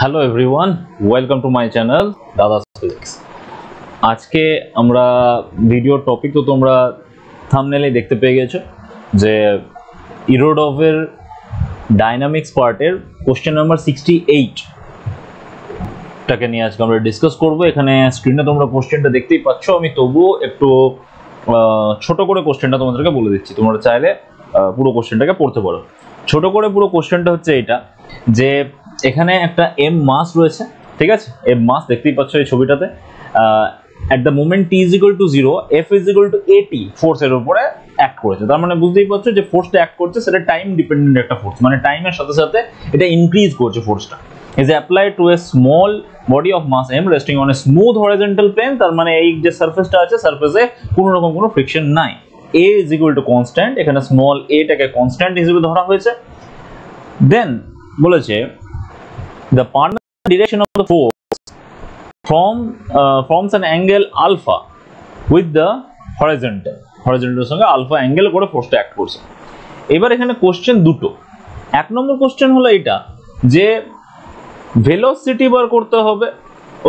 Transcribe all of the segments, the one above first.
Hello everyone, welcome to my channel Dada's physics. আজকে আমরা video topic তো তোমরা থাম্বনেলে দেখতে পেয়ে গেছো যে ইরোডভের ডাইনামিক্স পার্টের কোশ্চেন নাম্বার 68 টাকে নিয়ে আজকে আমরা ডিসকাস করব। এখানে স্ক্রিনে তোমরা কোশ্চেনটা দেখতেই পাচ্ছ, আমি তবুও একটু ছোট করে কোশ্চেনটা তোমাদেরকে বলে দিচ্ছি, তোমরা চাইলে পুরো কোশ্চেনটাকে পড়তে পারো। ছোট করে পুরো কোশ্চেনটা হচ্ছে এটা যে এখানে একটা এম মাস রয়েছে, ঠিক আছে? এম মাস দেখতেই পাচ্ছ এই ছবিটাতে। At the moment T is equal to 0, F is equal two এটি ফোর্সের উপরে অ্যাক্ট করেছে। তার মানে বুঝতেই পারছো যে ফোর্সটা অ্যাক্ট করছে সেটা টাইম ডিপেন্ডেন্ট একটা ফোর্স, মানে টাইমের সাথে সাথে এটা ইনক্রিজ করছে ফোর্সটা। Is applied to a small body of mass m resting on a smooth horizontal plane. তার মানে এই যে সারফেসটা আছে, সারফেসে কোনো রকম কোনো ফ্রিকশন নাই। এ ইজ ইকুয়াল টু কনস্ট্যান্ট, এখানে স্মল এটাকে কনস্ট্যান্ট হিসেবে ধরা হয়েছে। দেন বলেছে the permanent direction of the force forms an angle alpha with the horizontal সঙ্গে আলফা অ্যাঙ্গেল করে ফোর্সটা অ্যাক্ট করছে। এবার এখানে কোশ্চেন দুটো। এক নম্বর কোশ্চেন হলো এটা যে ভেলোসিটি বার করতে হবে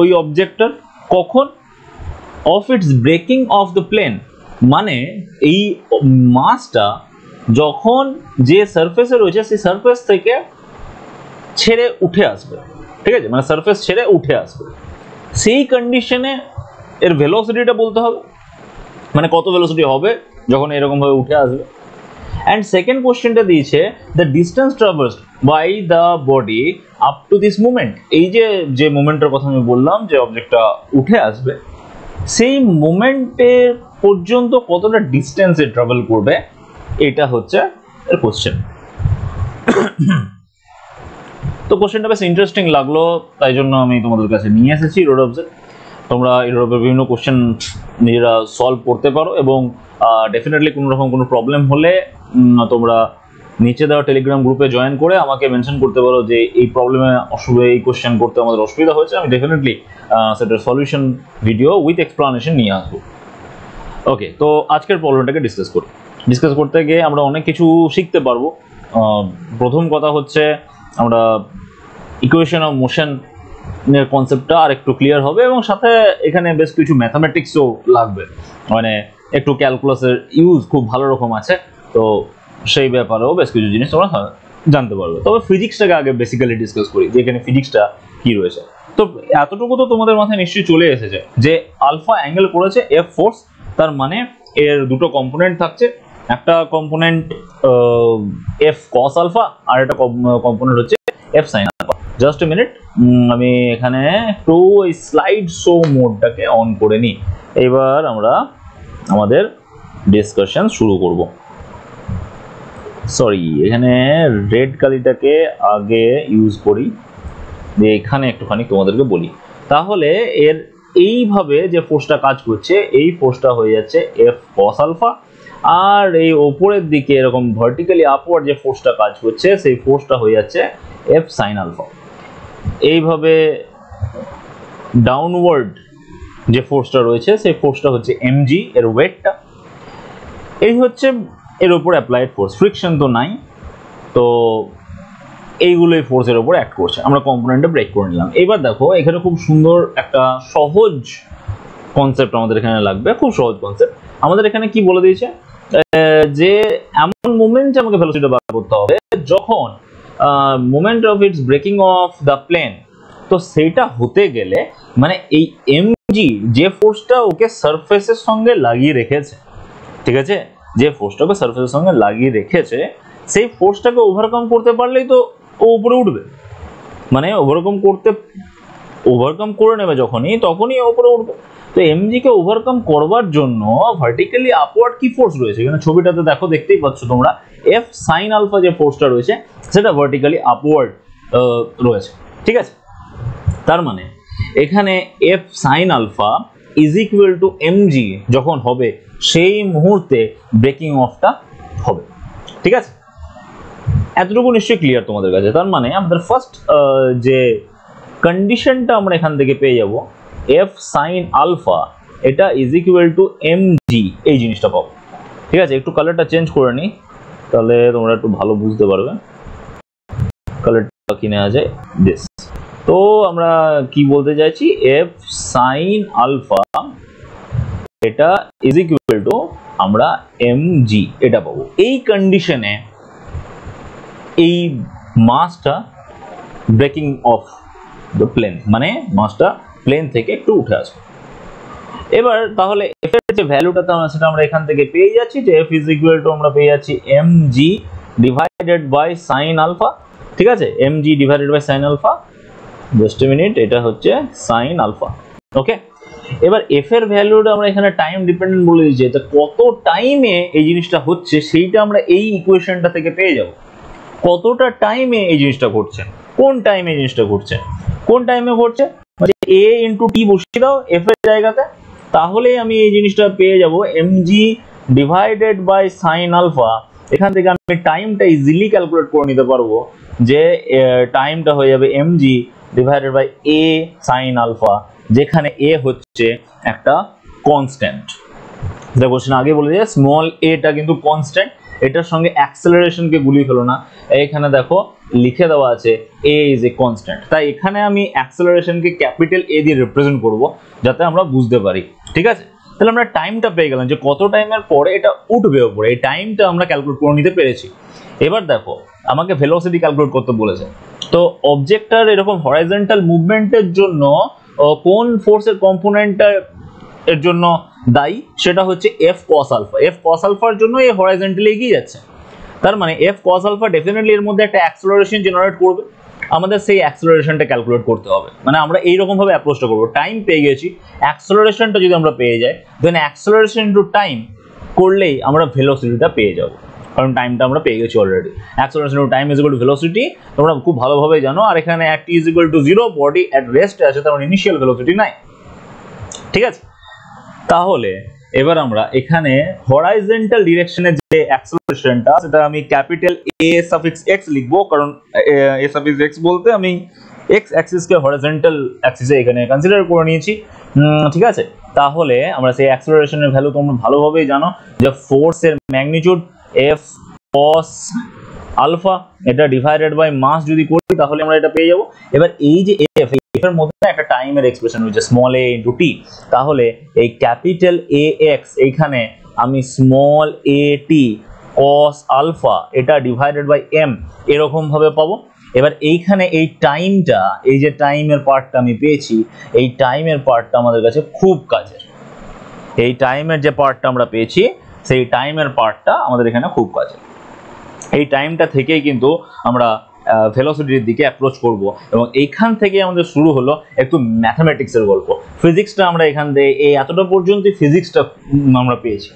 ওই অবজেক্টটার কখন, of its breaking off the plane, মানে এই মাসটা যখন যে সারফেসে রয়েছে সেই সারফেস থেকে ছেড়ে উঠে আসবে, ঠিক আছে? মানে সারফেস ছেড়ে উঠে আসবে, সেই কন্ডিশনে এর ভেলোসিটিটা বলতে হবে, মানে কত ভেলোসিটি হবে যখন এরকম ভাবে উঠে আসবে। অ্যান্ড সেকেন্ড কোশ্চেনটা দিয়েছে the distance traversed by the body up to this movement. এই যে মুভমেন্টের কথা আমি বললাম যে অবজেক্টটা উঠে আসবে, সেই মুভমেন্টের পর্যন্ত কতটা ডিস্টেন্সে ট্রাভেল করবে, এটা হচ্ছে এর কোশ্চেন। তো কোশ্চেনটা বেশ ইন্টারেস্টিং লাগলো, তাই জন্য আমি তোমাদের কাছে নিয়ে এসেছি ইরোডভসের। তোমরা ইরোডভের বিভিন্ন কোশ্চেন নিজেরা সলভ করতে পারো এবং ডেফিনেটলি কোনো রকম কোনো প্রবলেম হলে তোমরা নিচে দেওয়া টেলিগ্রাম গ্রুপে জয়েন করে আমাকে মেনশন করতে পারো যে এই প্রবলেমে অসুবিধা, এই কোশ্চেন করতে আমাদের অসুবিধা হয়েছে। আমি ডেফিনেটলি সেটার সলিউশন ভিডিও উইথ এক্সপ্লানেশন নিয়ে আসবো। ওকে, তো আজকের প্রবলেমটাকে ডিসকাস করতে গিয়ে আমরা অনেক কিছু শিখতে পারবো। প্রথম কথা হচ্ছে আমরা ইকুয়েশন অফ মোশন এর কনসেপ্টটা আর একটু ক্লিয়ার হবে এবং সাথে এখানে বেশ কিছু ম্যাথামেটিক্সও লাগবে, মানে একটু ক্যালকুলাসের ইউজ খুব ভালো রকম আছে, তো সেই ব্যাপারেও বেশ কিছু জিনিস তোমরা জানতে পারবে। তবে ফিজিক্সটাকে আগে বেসিক্যালি ডিসকাস করি যে এখানে ফিজিক্সটা কি রয়েছে। তো এতটুকু তো তোমাদের মাথায় নিশ্চয়ই চলে এসেছে যে আলফা অ্যাঙ্গেল করেছে এফ ফোর্স, তার মানে এর দুটো কম্পোনেন্ট থাকছে, একটা কম্পোনেন্ট এফ কস আলফা আর একটা কম্পোনেন্ট হচ্ছে F sine alpha. Just a minute, আমি এখানে একটু ওই স্লাইড শো মোডটাকে অন করে নিই। এবার আমরা আমাদের ডিসকাশন শুরু করব। সরি, এখানে রেড কালিটাকে আগে ইউজ করি, এখানে একটুখানি তোমাদেরকে বলি। তাহলে এর এইভাবে যে ফোর্সটা কাজ করছে, এই ফোর্সটা হয়ে যাচ্ছে এফ কস আলফা, আর এই ওপরের দিকে এরকম ভার্টিক্যালি আপওয়ার্ড যে ফোর্সটা কাজ করছে সেই ফোর্সটা হয়ে যাচ্ছে এফ সাইন আলফা। এইভাবে ডাউনওয়ার্ড যে ফোর্সটা রয়েছে সেই ফোর্সটা হচ্ছে এমজি, এর ওয়েটটা। এই হচ্ছে এর উপর অ্যাপ্লাইড ফোর্স, ফ্রিকশন তো নাই, তো এইগুলোই ফোর্সের উপর অ্যাক্ট করছে। আমরা কম্পোনেন্টে ব্রেক করে নিলাম। এবার দেখো এখানে খুব সুন্দর একটা সহজ কনসেপ্ট আমাদের এখানে লাগবে, খুব সহজ কনসেপ্ট। আমাদের এখানে কি বলে দিয়েছে যে এমন মোমেন্টে আমাকে ভেলোসিটি বার করতে হবে যখন moment of its breaking off the plane. তো সেইটা হতে গেলে মানে এই এমজি যে ফোর্সটা ওকে সারফেসের সঙ্গে লাগিয়ে রেখেছে, ঠিক আছে, যে ফোর্সটাকে সারফেসের সঙ্গে লাগিয়ে রেখেছে সেই ফোর্সটাকে ওভারকাম করতে পারলেই তো ও উপরে উঠবে, মানে ওভারকাম করে নেবে যখনই, তখনই উপরে উঠবে। তো এমজি কে ওভারকাম করবার জন্য ভার্টিক্যালি আপওয়ার্ড কি ফোর্স রয়েছে, এখানে ছবিটাতে দেখো, দেখতেই পাচ্ছ তোমরা, এফ সাইন আলফা যে ফোর্সটা রয়েছে সেটা ভার্টিক্যালি আপওয়ার্ড রয়েছে, ঠিক আছে? তার মানে এখানে F sine alpha is equal to MG যখন হবে সেই মুহূর্তে ব্রেকিং অফটা হবে, ঠিক আছে? এতটুকু নিশ্চয়ই ক্লিয়ার তোমাদের কাছে। তার মানে আমাদের ফার্স্ট যে কন্ডিশনটা আমরা এখান থেকে পেয়ে যাব এফ সাইন আলফা, এটা ইজ ইকুয়াল টু এমজি, এই জিনিসটা পাবো, ঠিক আছে? একটু কালারটা চেঞ্জ করে নিই তাহলে তোমরা একটু ভালো বুঝতে পারবে। কালারটা কি নেওয়া যায়, দিস, তো আমরা কি বলতে চাইছি, এফ সাইন আলফা এটা ইজ ইকুয়াল টু আমরা mg এটা পাবো। এই কন্ডিশনে এই মাসটা ব্রেকিং অফ দ্য প্লেন, মানে মাসটা প্লেন থেকে একটু উঠে আসবে। এবার তাহলে f এর যে ভ্যালুটা সেটা আমরা এখান থেকে পেয়ে যাচ্ছি যে f ইজ ইকুয়াল টু আমরা পেয়ে যাচ্ছি mg divided by sine alpha. ঠিক আছে, mg divided by sine alpha, just a minute, এটা হচ্ছে সাইন আলফা। ওকে, এবার f এর ভ্যালুটা আমরা এখানে টাইম ডিপেন্ডেন্ট বলে দিয়েছি, যে কত টাইমে এই জিনিসটা হচ্ছে সেইটা আমরা এই ইকুয়েশনটা থেকে পেয়ে যাব। কতটা টাইমে এই জিনিসটা ঘটছে, কোন টাইমে এই জিনিসটা ঘটছে, কোন টাইমে ঘটছে, মানে a ইনটু t বসিয়ে দাও f এর জায়গাতে, তাহলে আমি এই জিনিসটা পেয়ে যাব mg divided by sine alpha. এখান থেকে আমি টাইমটা ইজিলি ক্যালকুলেট করে নিতে পারবো, যে টাইমটা হয়ে যাবে mg divided by a sine alpha, যেখানে a হচ্ছে একটা কনস্ট্যান্ট। যেটা কোশ্চেন আগে বলে দিয়ে স্মল a টা কিন্তু কনস্ট্যান্ট, এটার সঙ্গে অ্যাক্সেলারেশন কে গুলিয়ে ফেলো না, এখানে দেখো লিখে দেওয়া আছে a ইজ এ কনস্ট্যান্ট, তাই এখানে আমি অ্যাক্সেলারেশন কে ক্যাপিটাল A দিয়ে রিপ্রেজেন্ট করব যাতে আমরা বুঝতে পারি। ঠিক আছে, তাহলে আমরা টাইমটা পেয়ে গেলাম যে কত টাইমের পরে এটা উঠবে উপরে, এই টাইমটা আমরা ক্যালকুলেট করে নিতে পেরেছি। এবার দেখো আমাকে ভেলোসিটি ক্যালকুলেট করতে বলেছে, তো অবজেক্টটার এরকম হরাইজন্টাল মুভমেন্টের জন্য কোন ফোর্সের কম্পোনেন্টটা এর জন্য দায়ী, সেটা হচ্ছে f cos alpha. f cos আলফার জন্য এই হরাইজন্টালি এগিয়ে যাচ্ছে, তার মানে f cos আলফা ডেফিনেটলি এর মধ্যে একটা অ্যাক্সেলারেশন জেনারেট করবে, আমাদের সেই অ্যাক্সেলারেশনটা ক্যালকুলেট করতে হবে। মানে আমরা এই রকম ভাবে অ্যাপ্রোচটা করব, টাইম পেয়ে গেছি, অ্যাক্সেলারেশনটা যদি আমরা পেয়ে যাই, দেন অ্যাক্সেলারেশন ইনটু টাইম করলেই আমরা ভেলোসিটিটা পেয়ে যাব, কারণ টাইমটা আমরা পেয়ে গেছি already. Acceleration into time is equal to velocity, তোমরা খুব ভালোভাবে জানো। আর এখানে t is equal to 0, body at রেস্টে আছে, তার মানে ইনিশিয়াল ভেলোসিটি নাই। ঠিক আছে, তাহলে এবার আমরা এখানে হরাইজন্টাল ডিরেকশনের যে অ্যাক্সেলারেশনটা, সেটা আমি ক্যাপিটাল A সাফিক্স x লিখবো, কারণ A সাফিক্স x বলতে আমি x অ্যাক্সিস কে হরাইজন্টাল অ্যাক্সিসে এখানে কনসিডার করে নিয়েছি। ঠিক আছে, তাহলে আমরা সেই অ্যাক্সেলারেশনের ভ্যালু তোমরা ভালোভাবেই জানো, যে ফোর্সের ম্যাগনিটিউড f cos আলফা, এটা ডিভাইডেড বাই মাস যদি করি তাহলে আমরা এটা পেয়ে যাব। এবার এই যে f এর মধ্যে একটা টাইমের এক্সপ্রেশন রয়েছে স্মল a ইনটু t, তাহলে এই ক্যাপিটাল ax এইখানে আমি স্মল at cos আলফা এটা ডিভাইডেড বাই m এরকম ভাবে পাবো। এবার এইখানে এই টাইমটা, এই যে টাইমের পার্টটা আমি পেয়েছি, এই টাইমের পার্টটা আমাদের কাছে খুব কাজের। এই টাইমের যে পার্টটা আমরা পেয়েছি, সেই টাইমের পার্টটা আমাদের এখানে খুব কাজের। এই টাইমটা থেকেই কিন্তু আমরা ভেলোসিটির দিকে অ্যাপ্রোচ করব, এবং এইখান থেকে আমাদের শুরু হলো একটু ম্যাথমেটিক্সের গল্প। ফিজিক্সটা আমরা এখান থেকে এই এতটা পর্যন্ত ফিজিক্সটা আমরা পেয়েছি,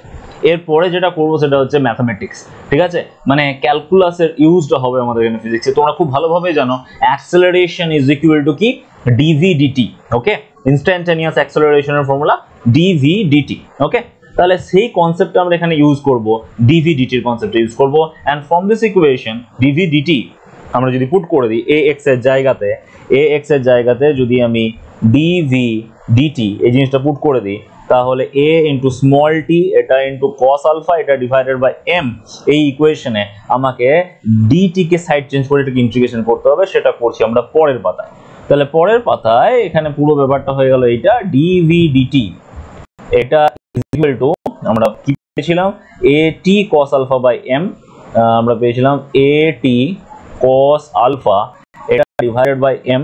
এরপরে যেটা করব সেটা হচ্ছে ম্যাথমেটিক্স। ঠিক আছে, মানে ক্যালকুলাসের ইউজটা হবে আমাদের এখানে ফিজিক্সে। তোমরা খুব ভালোভাবে জানো অ্যাক্সেলারেশন ইজ ইকুয়াল টু কি, dv dt। ওকে, ইনস্ট্যান্টানিয়াস অ্যাক্সেলারেশনের ফর্মুলা dv dt। ওকে, তাহলে সেই কনসেপ্টটা আমরা এখানে ইউজ করব, dv dt এর কনসেপ্টটা ইউজ করব। And from this equation dv dt আমরা যদি পুট করে দিই ax এর জায়গাতে যদি আমি dv dt এই জিনিসটা পুট করে দিই, তাহলে a ইনটু স্মল t এটা ইনটু cos আলফা এটা ডিভাইডেড বাই m, এই ইকুয়েশনে আমাকে dt কে সাইড চেঞ্জ করে এটাকে ইন্টিগ্রেশন করতে হবে, সেটা করছি আমরা পরের পাতায়। তাহলে পরের পাতায় এখানে পুরো ব্যাপারটা হয়ে গেল এইটা dv dt, এটা ইকুয়াল টু আমরা কি পেয়েছিলাম at cos alpha by m, আমরা পেয়েছিলাম at cos আলফা এটা ডিভাইডেড বাই m।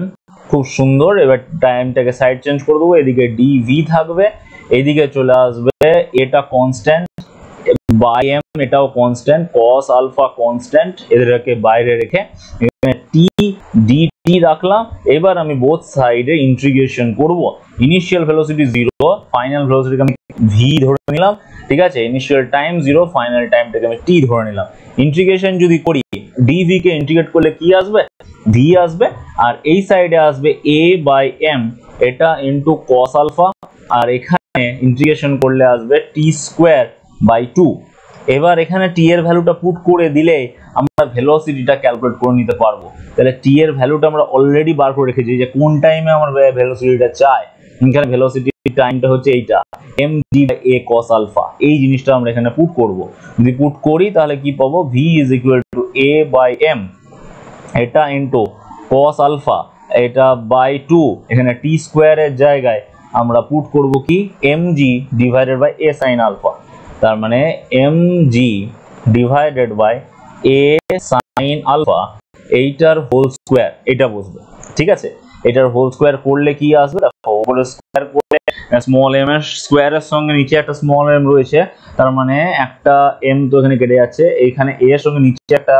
খুব সুন্দর, এবার টাইমটাকে সাইড চেঞ্জ করে দেবো, এদিকে dv থাকবে, এদিকে চলে আসবে এটা কনস্ট্যান্ট বাই m, এটাও কনস্ট্যান্ট, cos আলফা কনস্ট্যান্ট, এদেরকে বাইরে রেখে এখানে t dt রাখলাম। এবার আমি বোথ সাইডে ইন্টিগ্রেশন করব, ইনিশিয়াল ভেলোসিটি 0, ফাইনাল ভেলোসিটিকে আমি v ধরে নিলাম। ঠিক আছে, ইনিশিয়াল টাইম 0, ফাইনাল টাইমটাকে আমি t ধরে নিলাম। ইন্টিগ্রেশন যদি করি dv কে ইন্টিগ্রেট করলে কি আসবে, v আসবে, আর এই সাইডে আসবে a বাই m এটা ইনটু cos আলফা, আর এখানে ইন্টিগ্রেশন করলে আসবে t স্কয়ার বাই 2। এবার এখানে t এর ভ্যালুটা পুট করে দিলে আমরা ভেলোসিটিটা ক্যালকুলেট করে নিতে পারবো। তাহলে t এর ভ্যালুটা আমরা অলরেডি বার করে রেখেছি, যে কোন টাইমে আমরা ভেলোসিটিটা চাই। এখানে ভেলোসিটি টাইমটা হচ্ছে এইটা mg by a cos alpha, এই জিনিসটা আমরা এখানে পুট করব। যদি পুট করি তাহলে কি পাবো, v is equal to a by m এটা ইনটু cos আলফা এটা বাই 2 এখানে টি স্কোয়ারের জায়গায় আমরা পুট করব কি mg divided by a sin alpha, তার মানে mg divided by a sin alpha এইটার হোল স্কোয়ার, এটা বসবে। ঠিক আছে, এটার হোল স্কোয়ার করলে কি আসবে দেখো, উপরে স্কোয়ার করলে স্মল m এর স্কোয়ারের সঙ্গে নিচে একটা স্মল m রয়েছে, তার মানে একটা m তো এখানে কেটে যাচ্ছে, এইখানে a এর সঙ্গে নিচে একটা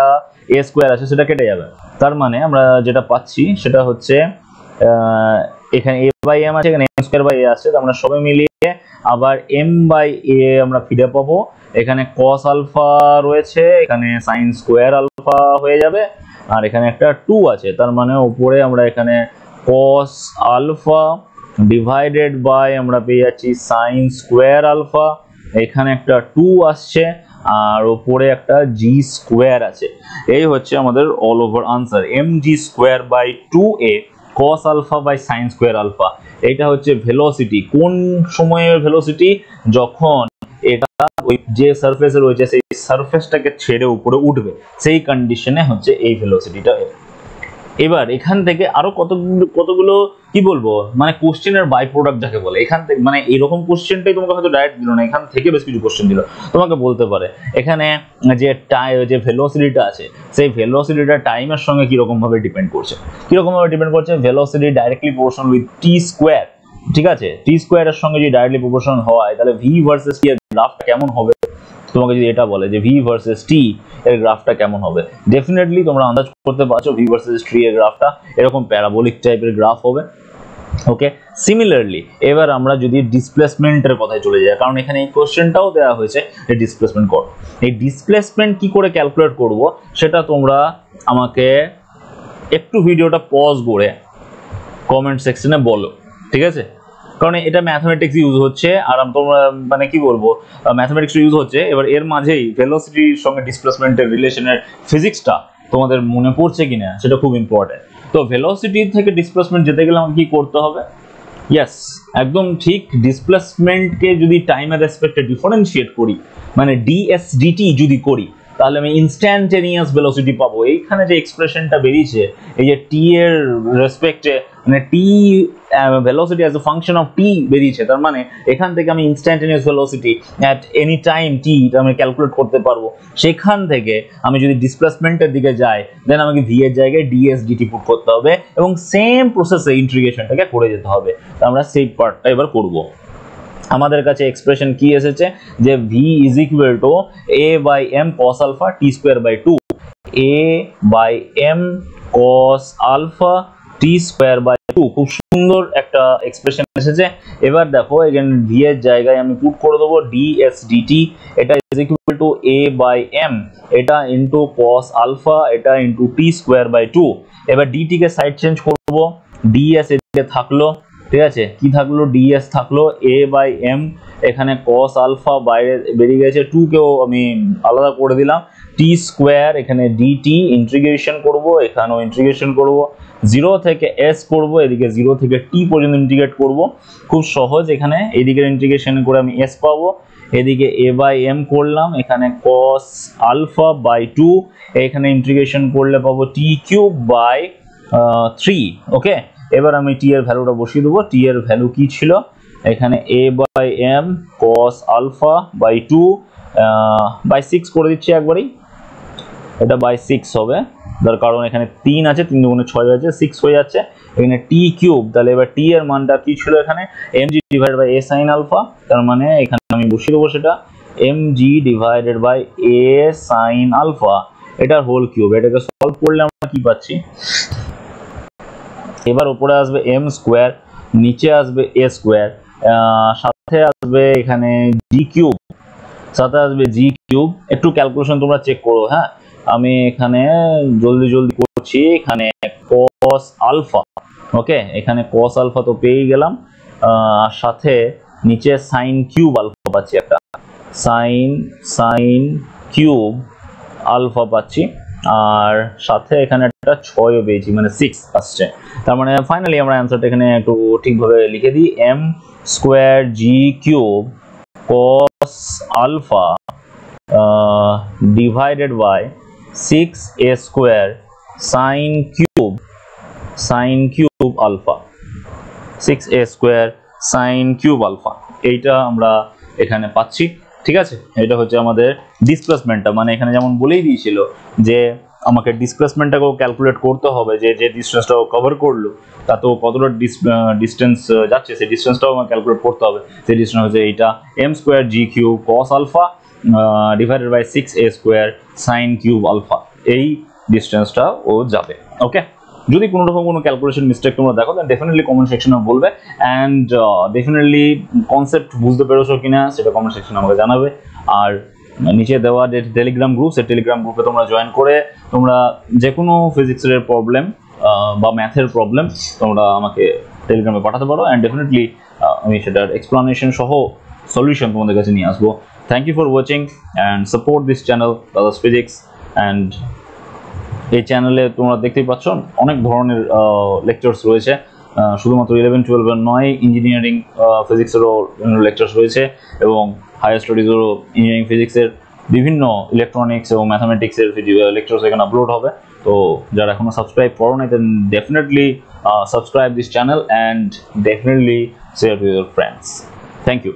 a স্কোয়ার আছে সেটা কেটে যাবে, তার মানে আমরা যেটা পাচ্ছি সেটা হচ্ছে এখানে a বাই m আছে, এখানে m স্কোয়ার বাই a আছে, তার মানে সবাই মিলিয়ে আবার m বাই a আমরা ফিরে পাবো। এখানে cos আলফা রয়েছে, এখানে sin স্কোয়ার আলফা হয়ে যাবে, আর এখানে একটা 2 আছে, তার মানে উপরে আমরা এখানে cos আলফা ডিভাইডেড বাই আমরা পেয়ে যাচ্ছি sin স্কোয়ার আলফা, এখানে একটা 2 আসছে, আর উপরে একটা g স্কোয়ার আছে। এই হচ্ছে আমাদের all over answer, mg square by 2a cos alpha by sin square alpha. এটা হচ্ছে ভেলোসিটি, কোন সময়ের ভেলোসিটি, যখন এটা ওই যে সারফেসে রয়েছে সেই সারফেসটাকে ছেড়ে উপরে উঠবে, সেই কন্ডিশনে হচ্ছে এই ভেলোসিটিটা। এবার এখান থেকে আরো কতগুলো কি বলবো, মানে কোশ্চেনের বাই প্রোডাক্ট যাকে বলে, এখান থেকে মানে এরকম কোশ্চেনটাই তোমাকে হয়তো ডাইরেক্ট দিল না, এখান থেকে বেশ কিছু কোশ্চেন দিল, তোমাকে বলতে পারে এখানে যে ভেলোসিটিটা আছে সেই ভেলোসিটিটা টাইমের সঙ্গে কিরকম ভাবে ডিপেন্ড করছে, velocity directly proportional with T square. ঠিক আছে, টি স্কোয়ারের সঙ্গে যদি ডাইরেক্টলি প্রপোর্শনাল হয় তাহলে ভি ভার্সেস টি এর গ্রাফটা কেমন হবে, তোমাকে যদি এটা বলে যে ভি ভার্সেস টি এর গ্রাফটা কেমন হবে, ডেফিনেটলি তোমরা আন্দাজ করতে পারছো ভি ভার্সেস টি এর গ্রাফটা এরকম প্যারাবোলিক টাইপের গ্রাফ হবে। ওকে, সিমিলারলি এবার আমরা যদি ডিসপ্লেসমেন্টের কথায় চলে যাই, কারণ এখানে এই কোশ্চেনটাও দেওয়া হয়েছে যে ডিসপ্লেসমেন্ট করো, এই ডিসপ্লেসমেন্ট কি করে ক্যালকুলেট করব সেটা তোমরা আমাকে একটু ভিডিওটা পজ করে কমেন্ট সেকশনে বলো। ঠিক আছে, কারণ এটা ম্যাথমেটিক্স ইউজ হচ্ছে, আর তোমরা মানে কি বলবো ম্যাথমেটিক্স ইউজ হচ্ছে, এবার এর মাঝেই ভেলোসিটির সঙ্গে ডিসপ্লেসমেন্টের রিলেশনের ফিজিক্সটা তোমাদের মনে পড়ছে কিনা সেটা খুব ইম্পর্টেন্ট। তো ভেলোসিটি থেকে ডিসপ্লেসমেন্ট যেতে গেলে আমাকে কি করতে হবে, ইয়েস একদম ঠিক, ডিসপ্লেসমেন্টকে যদি টাইমের রেসপেক্টে ডিফারেন্সিয়েট করি, মানে ডিএস ডিটি যদি করি, তাহলে আমি ইনস্ট্যান্টেনিয়াস ভেলোসিটি পাবো। এইখানে যে এক্সপ্রেশনটা বেরিয়েছে এই যে টি এর রেসপেক্টে, মানে t velocity as a function of t বেরিয়েছে, তার মানে এখান থেকে আমি instantaneous velocity at any time t আমি ক্যালকুলেট করতে পারবো। সেখান থেকে আমি যদি ডিসপ্লেসমেন্টের দিকে যাই, দেন আমাকে ভি এর জায়গায় ডিএস ডিটি পুট করতে হবে এবং সেম প্রসেসে ইন্টিগ্রেশনটাকে করে যেতে হবে। তো আমরা সেই পার্টটা এবার করব। আমাদের কাছে এক্সপ্রেশন কি এসেছে যে v is equal to a by m cos alpha t square by 2, a by m cos alpha t square by 2, খুব সুন্দর একটা এক্সপ্রেশন এসেছে। এবার দেখো এখানে v এর জায়গায় আমি পুট করে দেবো ds dt, এটা is equal to a by m, এটা ইনটু cos আলফা, এটা ইনটু t স্কয়ার বাই 2। এবার dt কে সাইড চেঞ্জ করব, ds এদিকে থাকলো, ঠিক আছে, কি থাকলো ds থাকলো, a বাই m, এখানে cos আলফা বাইরে বেরিয়ে গেছে, 2 কেও আমি আলাদা করে দিলাম, t স্কয়ার, এখানে dt ইন্টিগ্রেশন করব, এখানেও ইন্টিগ্রেশন করব, 0 থেকে s করব, এদিকে 0 থেকে t পর্যন্ত ইন্টিগ্রেট করব, খুব সহজ। এখানে এদিকে ইন্টিগ্রেশন করে আমি s পাবো, এদিকে a বাই m করলাম, এখানে cos আলফা বাই 2, এখানে ইন্টিগ্রেশন করলে পাবো t কিউব বাই 3। ওকে, এবার আমি টি এর ভ্যালুটা বসিয়ে দেবো। টি এর ভ্যালু কি ছিল, এখানে a by m cos alpha by 2 by 6 করে দিচ্ছি একবারই, এটা বাই 6 হবে, তার কারণ এখানে 3 আছে, 3 দুগুণে 6 আছে, 6 হয়ে যাচ্ছে, এখানে t কিউব, তাহলে এবার t এর মানটা কি ছিল এখানে mg divided by a sin alpha, তার মানে এখানে আমি বসিয়ে দেবো সেটা mg divided by a sin alpha, এটা হোল কিউব। এটাকে সলভ করলে আমরা কি পাচ্ছি, এবার উপরে আসবে m স্কোয়ার, নিচে আসবে a স্কোয়ার, সাথে আসবে এখানে g কিউব, সাথে আসবে g কিউব। একটু ক্যালকুলেশন তোমরা চেক করো, হ্যাঁ আমি এখানে জলদি করছি, এখানে cos আলফা, ওকে এখানে cos আলফা তো পেয়ে গেলাম, আর সাথে নিচে sin কিউব আলফা পাচ্ছি, একটা sin কিউব আলফা পাচ্ছি, আর সাথে এখানে একটা 6 পেয়েছি, মানে 6 আসছে। তার মানে ফাইনালি আমরা অ্যান্সারটা এখানে একটু ঠিকভাবে লিখে দিই, m square g cube cos alpha divided by 6a square sin cube sine cube alpha, 6a square sine cube alpha, এইটা আমরা এখানে পাচ্ছি। ঠিক আছে, এটা হচ্ছে আমাদের ডিসপ্লেসমেন্টটা, মানে এখানে যেমন বলেই দিয়েছিল যে আমাকে ডিসপ্লেসমেন্টটাকেও ক্যালকুলেট করতে হবে, যে যে ডিস্টেন্সটাও কভার করলো তাতেও কতটা ডিস্টেন্স যাচ্ছে, সেই ডিস্টেন্সটাও আমাকে ক্যালকুলেট করতে হবে। সেই ডিস্টেন্স হচ্ছে এইটা M square G cube cos alpha divided by 6a square sine cube alpha, এই ডিস্টেন্সটা ও যাবে। ওকে, যদি কোনো রকম কোনো ক্যালকুলেশন মিস্টেক তোমরা দেখো তাহলে ডেফিনেটলি কমেন্ট সেকশনে বলবে, অ্যান্ড ডেফিনেটলি কনসেপ্ট বুঝতে পেরেছো কিনা সেটা কমেন্ট সেকশনে আমাকে জানাবে। আর নিচে দেওয়া যে টেলিগ্রাম গ্রুপ, সেই টেলিগ্রাম গ্রুপে তোমরা জয়েন করে তোমরা যে কোনো ফিজিক্সের প্রবলেম বা ম্যাথের প্রবলেম তোমরা আমাকে টেলিগ্রামে পাঠাতে পারো, অ্যান্ড ডেফিনেটলি আমি সেটার এক্সপ্লানেশন সহ সলিউশন তোমাদের কাছে নিয়ে আসবো। Thank you for watching and support this channel Dada's physics. And এই চ্যানেলে তোমরা দেখতেই পাচ্ছ অনেক ধরনের লেকচার্স রয়েছে, শুধুমাত্র 11-12 এর নয়, ইঞ্জিনিয়ারিং ফিজিক্সেরও লেকচার্স রয়েছে, এবং হায়ার স্টাডিজেরও ইঞ্জিনিয়ারিং ফিজিক্সের বিভিন্ন ইলেকট্রনিক্স এবং ম্যাথামেটিক্সের লেকচার্স এখানে আপলোড হবে। তো যারা এখনো সাবস্ক্রাইব করো নাই, then definitely subscribe this channel and definitely share to your friends. Thank you.